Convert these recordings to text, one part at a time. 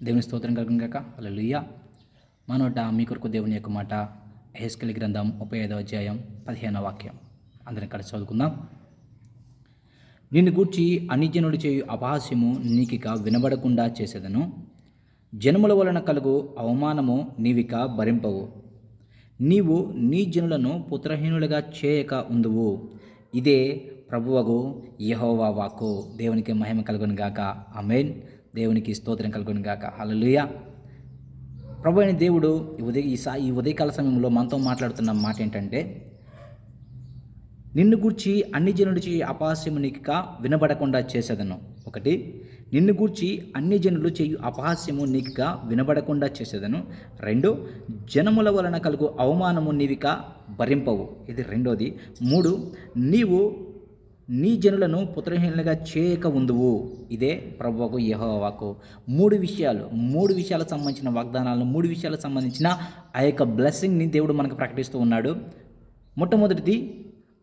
దేవుని స్తోత్రం కలుగును గాక. హల్లెలూయా. మా నోట మీ కొరకు దేవుని యొక్క మాట యెహెజ్కేలు గ్రంథం 35వ అధ్యాయం 15వ వాక్యం. అందరం కలిసి చదువుకుందాం. నిన్ను గూర్చి అన్యజనుడు చేయు అపహాస్యము నీకిక వినబడకుండా చేసేదను. జనముల వలన కలుగు అవమానము నీవిక భరింపవు. నీవు నీ జనులను పుత్రహీనులుగా చేయక ఉందువు. ఇదే ప్రభువగు యెహోవా వాక్కు. దేవునికి మహిమ కలుగును గాక. ఆమేన్. దేవునికి స్తోత్రం కలుగును గాక. హల్లెలూయా. ప్రభు అయిన దేవుడు ఈ ఉదయకాల సమయంలో మనతో మాట్లాడుతున్న మాట ఏంటంటే, నిన్ను గూర్చి అన్ని జనులు చేయి అపహాస్యము నీకిక వినబడకుండా చేసేదను. ఒకటి, నిన్ను గూర్చి అన్ని జనులు చేయు అపహాస్యము నీకిక వినబడకుండా చేసేదను. రెండు, జనముల వలన కలుగు అవమానము నీవిక భరింపవు. ఇది రెండోది. మూడు, నీవు నీ జనులను పుత్రహీనులుగా చేయక ఉందువు. ఇదే ప్రభువుకు యెహోవా వాక్కు. మూడు విషయాలకు సంబంధించిన వాగ్దానాలను, మూడు విషయాలకు సంబంధించిన ఆ యొక్క బ్లెస్సింగ్ని దేవుడు మనకు ప్రకటిస్తూ ఉన్నాడు. మొట్టమొదటిది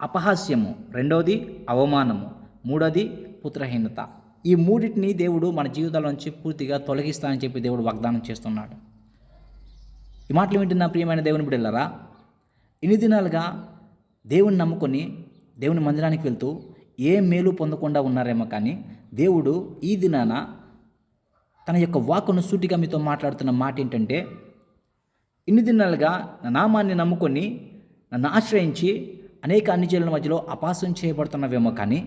అపహాస్యము, రెండవది అవమానము, మూడోది పుత్రహీనత. ఈ మూడింటిని దేవుడు మన జీవితాల నుంచి పూర్తిగా తొలగిస్తానని చెప్పి దేవుడు వాగ్దానం చేస్తున్నాడు. ఈ మాటలు వింటున్న ప్రియమైన దేవుని బిడ్డలారా, ఇన్ని దినాలుగా దేవుని నమ్ముకొని దేవుని మందిరానికి వెళ్తూ ఏ మేలు పొందకుండా ఉన్నారేమో, కానీ దేవుడు ఈ దినాన తన యొక్క వాక్కును సూటిగా మీతో మాట్లాడుతున్న మాట ఏంటంటే, ఇన్ని దినాలుగా నా నామాన్ని నమ్ముకొని నన్ను ఆశ్రయించి అనేక అన్యజనుల మధ్యలో అపహాస్యం చేయబడుతున్నవేమో, కానీ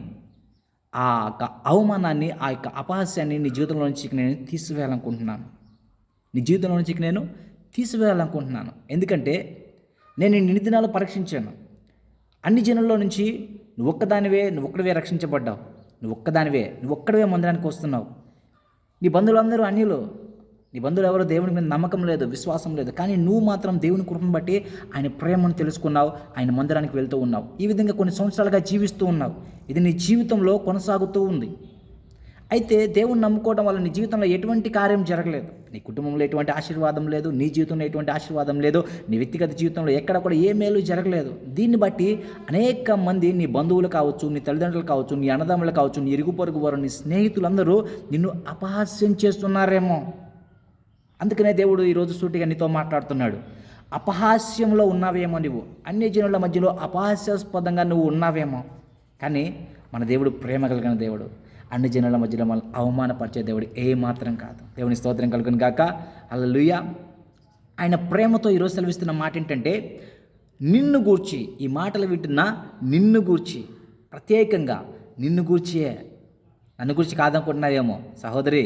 ఆ యొక్క అవమానాన్ని, ఆ యొక్క అపహాస్యాన్ని నీ జీవితంలో నుంచి నేను తీసివేయాలనుకుంటున్నాను. ఎందుకంటే నేను ఇన్ని దినాలు పరీక్షించాను. అన్ని జనుల్లో నుంచి నువ్వు ఒక్కడివే రక్షించబడ్డావు. నువ్వు ఒక్కడివే మందిరానికి వస్తున్నావు. నీ బంధువులందరూ అన్యులు. నీ బంధువులు ఎవరో దేవుని మీద నమ్మకం లేదు, విశ్వాసం లేదు. కానీ నువ్వు మాత్రం దేవుని కృపను బట్టి ఆయన ప్రేమను తెలుసుకున్నావు, ఆయన మందిరానికి వెళ్తూ ఉన్నావు. ఈ విధంగా కొన్ని సంవత్సరాలుగా జీవిస్తూ ఉన్నావు. ఇది నీ జీవితంలో కొనసాగుతూ ఉంది. అయితే దేవుని నమ్ముకోవడం వల్ల నీ జీవితంలో ఎటువంటి కార్యం జరగలేదు. నీ కుటుంబంలో ఎటువంటి ఆశీర్వాదం లేదు, నీ జీవితంలో ఎటువంటి ఆశీర్వాదం లేదు, నీ వ్యక్తిగత జీవితంలో ఎక్కడ కూడా ఏ మేలు జరగలేదు. దీన్ని బట్టి అనేక మంది, నీ బంధువులు కావచ్చు, నీ తల్లిదండ్రులు కావచ్చు, నీ అన్నదమ్ములు కావచ్చు, నీ ఇరుగు పొరుగు వారు, నీ స్నేహితులందరూ నిన్ను అపహాస్యం చేస్తున్నారేమో. అందుకనే దేవుడు ఈరోజు సూటిగా నీతో మాట్లాడుతున్నాడు. అపహాస్యంలో ఉన్నావేమో నువ్వు, అన్యజనుల మధ్యలో అపహాస్యాస్పదంగా నువ్వు ఉన్నావేమో. కానీ మన దేవుడు ప్రేమ కలిగిన దేవుడు. అన్ని జనుల మధ్యలో మనం అవమానపరిచే దేవుడు ఏమాత్రం కాదు. దేవుని స్తోత్రం కలుగును గాక. హల్లెలూయా. ఆయన ప్రేమతో ఈరోజు సెలవిస్తున్న మాట ఏంటంటే, నిన్ను గూర్చి, ఈ మాటలు వింటున్నా నిన్ను గూర్చి, ప్రత్యేకంగా నిన్ను గూర్చియే. నన్ను గురించి కాదనుకుంటున్నావేమో సహోదరి,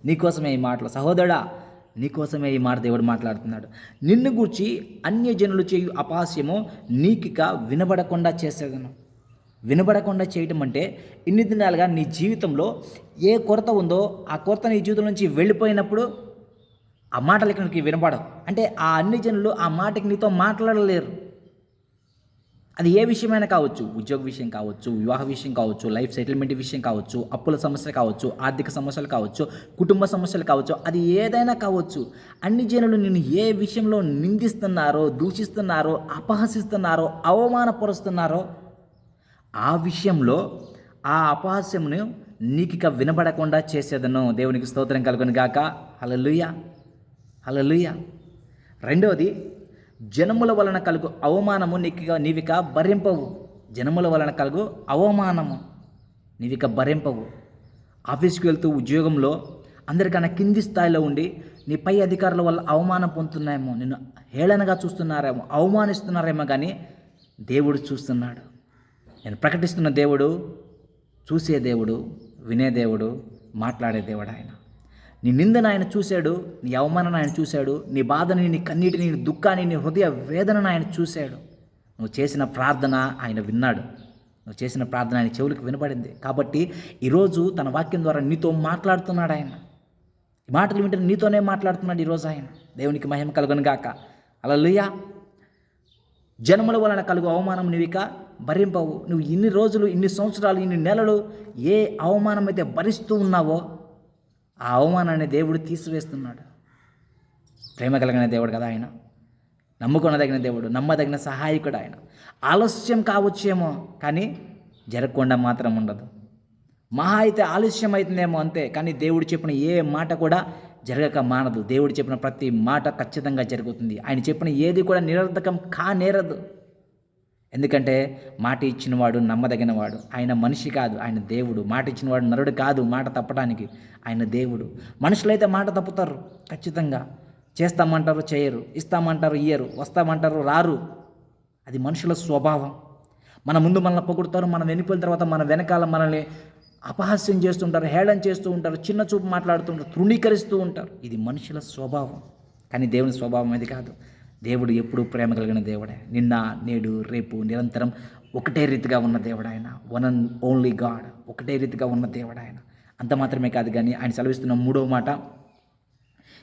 నీకోసమే ఈ మాటలు. సహోదరుడా, నీకోసమే ఈ మాట దేవుడు మాట్లాడుతున్నాడు. నిన్ను గూర్చి అన్యజనులు చేయు అపహాస్యము నీకిక వినబడకుండా చేసేదను. వినబడకుండా చేయటం అంటే, ఇన్ని దినాలుగా నీ జీవితంలో ఏ కొరత ఉందో ఆ కొరత నీ జీవితం నుంచి వెళ్ళిపోయినప్పుడు ఆ మాటలు ఇక్కడికి వినబడవు. అంటే ఆ అన్ని జనులు ఆ మాటకి నీతో మాట్లాడలేరు. అది ఏ విషయమైనా కావచ్చు, ఉద్యోగ విషయం కావచ్చు, వివాహ విషయం కావచ్చు, లైఫ్ సెటిల్మెంట్ విషయం కావచ్చు, అప్పుల సమస్యలు కావచ్చు, ఆర్థిక సమస్యలు కావచ్చు, కుటుంబ సమస్యలు కావచ్చు, అది ఏదైనా కావచ్చు. అన్ని జనులు నిన్ను ఏ విషయంలో నిందిస్తున్నారో, దూషిస్తున్నారో, అపహసిస్తున్నారో, అవమానపరుస్తున్నారో ఆ విషయంలో ఆ అపహాస్యమును నీకిక వినబడకుండా చేసేదను. దేవునికి స్తోత్రం కలుగును గాక. హల్లెలూయా, హల్లెలూయా. రెండవది, జనముల వలన కలుగు అవమానము నీవిక భరింపవు. జనముల వలన కలుగు అవమానము నీవిక భరింపవు. ఆఫీస్కి వెళ్తూ ఉద్యోగంలో అందరికన్నా కింది స్థాయిలో ఉండి నీ పై అధికారుల వల్ల అవమానం పొందుతున్నాయేమో, నిన్ను హేళనగా చూస్తున్నారేమో, అవమానిస్తున్నారేమో, కానీ దేవుడు చూస్తున్నాడు. నేను ప్రకటిస్తున్న దేవుడు చూసే దేవుడు, వినే దేవుడు, మాట్లాడే దేవుడు. ఆయన నీ నిందను ఆయన చూశాడు, నీ అవమానాన్ని ఆయన చూశాడు, నీ బాధని, నీ కన్నీటిని, నీ దుఃఖాన్ని, నీ హృదయ వేదనను ఆయన చూశాడు. నువ్వు చేసిన ప్రార్థన ఆయన విన్నాడు. నువ్వు చేసిన ప్రార్థన ఆయన చెవులకు వినపడింది. కాబట్టి ఈరోజు తన వాక్యం ద్వారా నీతో మాట్లాడుతున్నాడు ఆయన. ఈ మాటలు వింటే నీతోనే మాట్లాడుతున్నాడు ఈరోజు ఆయన. దేవునికి మహిమ కలుగును గాక. హల్లెలూయా. జనముల వలన కలుగు అవమానం నీవిక భరింపవు. నువ్వు ఇన్ని రోజులు, ఇన్ని సంవత్సరాలు, ఇన్ని నెలలు ఏ అవమానం అయితే భరిస్తూ ఉన్నావో ఆ అవమానాన్ని దేవుడు తీసివేస్తున్నాడు. ప్రేమ కలిగిన దేవుడు కదా ఆయన. నమ్ముకొనదగిన దేవుడు, నమ్మదగిన సహాయకుడు ఆయన. ఆలస్యం కావచ్చేమో, కానీ జరగకుండా మాత్రం ఉండదు. మహా అయితే ఆలస్యం అవుతుందేమో అంతే, కానీ దేవుడు చెప్పిన ఏ మాట కూడా జరగక మానదు. దేవుడు చెప్పిన ప్రతి మాట ఖచ్చితంగా జరుగుతుంది. ఆయన చెప్పిన ఏది కూడా నిరర్ధకం కానేరదు. ఎందుకంటే మాట ఇచ్చినవాడు నమ్మదగినవాడు. ఆయన మనిషి కాదు, ఆయన దేవుడు. మాట ఇచ్చినవాడు నరుడు కాదు మాట తప్పడానికి. ఆయన దేవుడు. మనుషులైతే మాట తప్పుతారు ఖచ్చితంగా. చేస్తామంటారు చేయరు, ఇస్తామంటారు ఇయ్యరు, వస్తామంటారు రారు. అది మనుషుల స్వభావం. మన ముందు మనల్ని పొగుడుతారు, మనం వెళ్ళిపోయిన తర్వాత మన వెనకాల మనల్ని అపహాస్యం చేస్తుంటారు, హేళన చేస్తూ ఉంటారు, చిన్న చూపు మాట్లాడుతుంటారు, తృణీకరిస్తూ ఉంటారు. ఇది మనుషుల స్వభావం. కానీ దేవుని స్వభావం అది కాదు. దేవుడు ఎప్పుడూ ప్రేమ కలిగిన దేవుడే. నిన్న నేడు రేపు నిరంతరం ఒకటే రీతిగా ఉన్న దేవుడు ఆయన. One and only God. ఒకటే రీతిగా ఉన్న దేవుడు ఆయన. అంత మాత్రమే కాదు, కానీ ఆయన సెలవిస్తున్న 3వ మాట,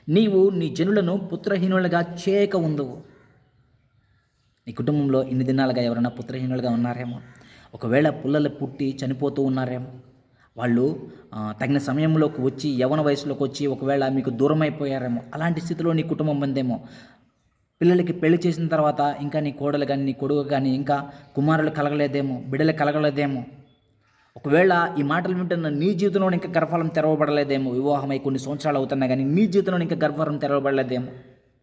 నీవు నీ జనులను పుత్రహీనులుగా చేయక ఉందువు. నీ కుటుంబంలో ఇన్ని దినాలుగా ఎవరైనా పుత్రహీనులుగా ఉన్నారేమో, ఒకవేళ పిల్లలు పుట్టి చనిపోతూ ఉన్నారేమో, వాళ్ళు తగిన సమయంలోకి వచ్చి యవ్వన వయసులోకి వచ్చి ఒకవేళ మీకు దూరం అయిపోయారేమో, అలాంటి స్థితిలో నీ కుటుంబం ఉందేమో. పిల్లలకి పెళ్లి చేసిన తర్వాత ఇంకా నీ కోడలు కానీ నీ కొడుకు కానీ ఇంకా కుమారులు కలగలేదేమో, బిడ్డలు కలగలేదేమో. ఒకవేళ ఈ మాటలు వింటున్న నీ జీవితంలో ఇంకా గర్భఫలం తెరవబడలేదేమో. వివాహమై కొన్ని సంవత్సరాలు అవుతున్నాయి కానీ నీ జీవితంలో ఇంకా గర్భఫలం తెరవబడలేదేమో.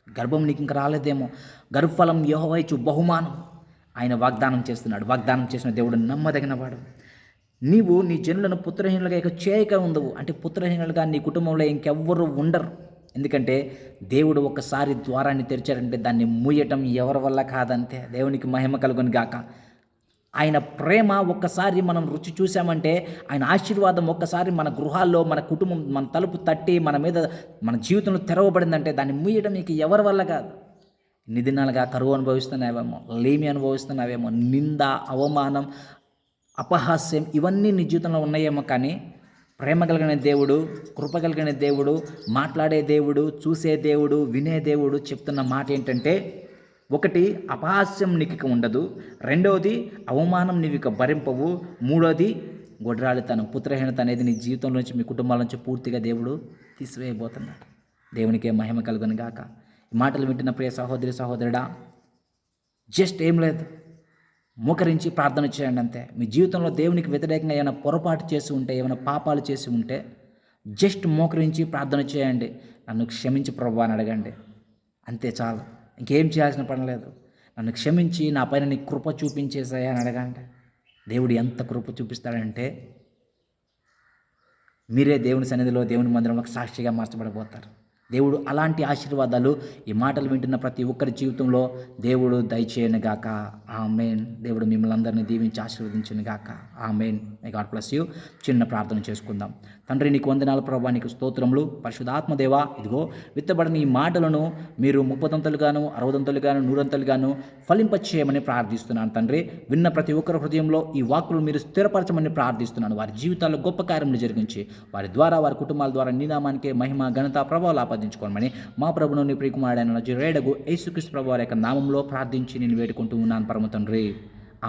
గర్భం నీకు ఇంకా రాలేదేమో. గర్భఫలం యెహోవా ఇచ్చు బహుమానం. ఆయన వాగ్దానం చేస్తున్నాడు. వాగ్దానం చేసిన దేవుడు నమ్మదగినవాడు. నీవు నీ జనులను పుత్రహీనులుగా ఇక చేయక ఉండవు. అంటే పుత్రహీనులుగా నీ కుటుంబంలో ఇంకెవ్వరూ ఉండరు. ఎందుకంటే దేవుడు ఒక్కసారి ద్వారాన్ని తెరిచాడంటే దాన్ని మూయటం ఎవరి వల్ల కాదంతే. దేవునికి మహిమ కలుగును గాక. ఆయన ప్రేమ ఒక్కసారి మనం రుచి చూసామంటే, ఆయన ఆశీర్వాదం ఒక్కసారి మన గృహాల్లో, మన కుటుంబం, మన తలుపు తట్టి మన మీద, మన జీవితంలో తెరవబడిందంటే దాన్ని మూయటం నీకు ఎవరి వల్ల కాదు. ఇన్ని దినాలుగా కరువు అనుభవిస్తున్నావేమో, లేమి అనుభవిస్తున్నావేమో, నింద, అవమానం, అపహాస్యం ఇవన్నీ నీ జీవితంలో ఉన్నాయేమో. కానీ ప్రేమ కలిగిన దేవుడు, కృప కలిగిన దేవుడు, మాట్లాడే దేవుడు, చూసే దేవుడు, వినే దేవుడు చెప్తున్న మాట ఏంటంటే, ఒకటి, అపహాస్యం నీకు ఉండదు. రెండవది, అవమానం నీవిక భరింపవు. మూడోది, గొడ్రాలితనం, పుత్రహీనత అనేది నీ జీవితం నుంచి, మీ కుటుంబాల నుంచి పూర్తిగా దేవుడు తీసివేయబోతున్నాడు. దేవునికే మహిమ కలుగును గాక. ఈ మాటలు వింటున్న ప్రియ సహోదరి సహోదరుడా, జస్ట్ ఏం లేదు, మోకరించి ప్రార్థన చేయండి అంతే. మీ జీవితంలో దేవునికి వ్యతిరేకంగా ఏమైనా పొరపాటు చేసి ఉంటే, ఏమైనా పాపాలు చేసి ఉంటే జస్ట్ మోకరించి ప్రార్థన చేయండి. నన్ను క్షమించి ప్రభువా అని అడగండి. అంతే చాలు. ఇంకేం చేయాల్సిన పని లేదు. నన్ను క్షమించి నా పైన నీ కృప చూపించేసాయా అని అడగండి. దేవుడు ఎంత కృప చూపిస్తాడంటే మీరే దేవుని సన్నిధిలో, దేవుని మందిరంలో సాక్షిగా మార్చబడబోతారు. దేవుడు అలాంటి ఆశీర్వాదాలు ఈ మాటలు వింటున్న ప్రతి ఒక్కరి జీవితంలో దేవుడు దయచేయను గాక. ఆమేన్. దేవుడు మిమ్మల్ని అందరినీ దీవించి ఆశీర్వదించును గాక. Amen. May God bless you. చిన్న ప్రార్థన చేసుకుందాం. తండ్రి, నీకు వందనాలు ప్రభువా, నీకు స్తోత్రములు. పరిశుద్ధాత్మదేవా, ఇదిగో విత్తబడిన ఈ మాటలను మీరు 30 60 100 ఫలింపచేయమని ప్రార్థిస్తున్నాను తండ్రి. విన్న ప్రతి ఒక్కరి హృదయంలో ఈ వాక్కులు మీరు స్థిరపరచమని ప్రార్థిస్తున్నాను. వారి జీవితాల్లో గొప్ప కార్యములు జరిగించి వారి ద్వారా, వారి కుటుంబాల ద్వారా నీ నామానికే మహిమ, ఘనత, ప్రభావాలు ఆపాదించుకోమని మా ప్రభువును, నీ ప్రియకుమారుడైన నజరేయుడగు యేసుక్రీస్తు ప్రభువు వారి యొక్క నామంలో ప్రార్థించి నేను వేడుకుంటూ ఉన్నాను పరమ తండ్రి.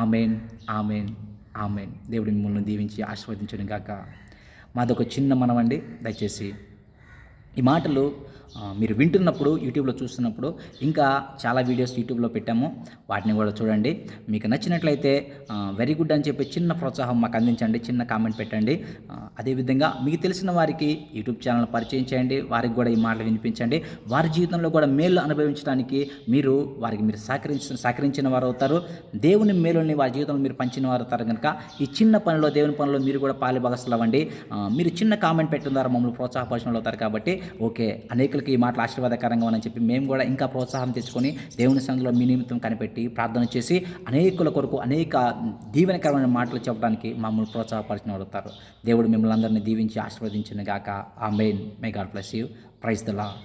ఆమేన్. ఆమేన్. ఆమేన్. దేవుడు మిమ్మల్ని దీవించి ఆశీర్వదించును గాక. మాదొక చిన్న మనవండి, దయచేసి ఈ మాటలు మీరు వింటున్నప్పుడు, యూట్యూబ్లో చూస్తున్నప్పుడు ఇంకా చాలా వీడియోస్ యూట్యూబ్లో పెట్టాము, వాటిని కూడా చూడండి. మీకు నచ్చినట్లయితే వెరీ గుడ్ అని చెప్పి చిన్న ప్రోత్సాహం మాకు అందించండి, చిన్న కామెంట్ పెట్టండి. అదేవిధంగా మీకు తెలిసిన వారికి యూట్యూబ్ ఛానల్ పరిచయం చేయండి, వారికి కూడా ఈ మాటలు వినిపించండి. వారి జీవితంలో కూడా మేలు అనుభవించడానికి మీరు వారికి మీరు సహకరించిన వారు అవుతారు. దేవుని మేలుని వారి జీవితంలో మీరు పంచిన వారు అవుతారు. కనుక ఈ చిన్న పనిలో, దేవుని పనిలో మీరు కూడా పాలుభాగస్తులు అవ్వండి. మీరు చిన్న కామెంట్ పెట్టిన ద్వారా మమ్మల్ని ప్రోత్సాహపరిచిన అవుతారు. కాబట్టి ఓకే, అనేకులకి ఈ మాటలు ఆశీర్వాదకరంగా అని చెప్పి మేము కూడా ఇంకా ప్రోత్సాహం తెచ్చుకొని దేవుని సన్నిధిలో మీ నిమిత్తం కనిపెట్టి ప్రార్థన చేసి అనేకుల కొరకు అనేక దీవెనకరమైన మాటలు చెప్పడానికి మమ్మల్ని ప్రోత్సాహపరిచిన అవుతారు. దేవుడు మిమ్మల్ని అందరినీ దీవించి ఆశీర్వదించిన గాక. Amen. May God bless you. Praise the lord.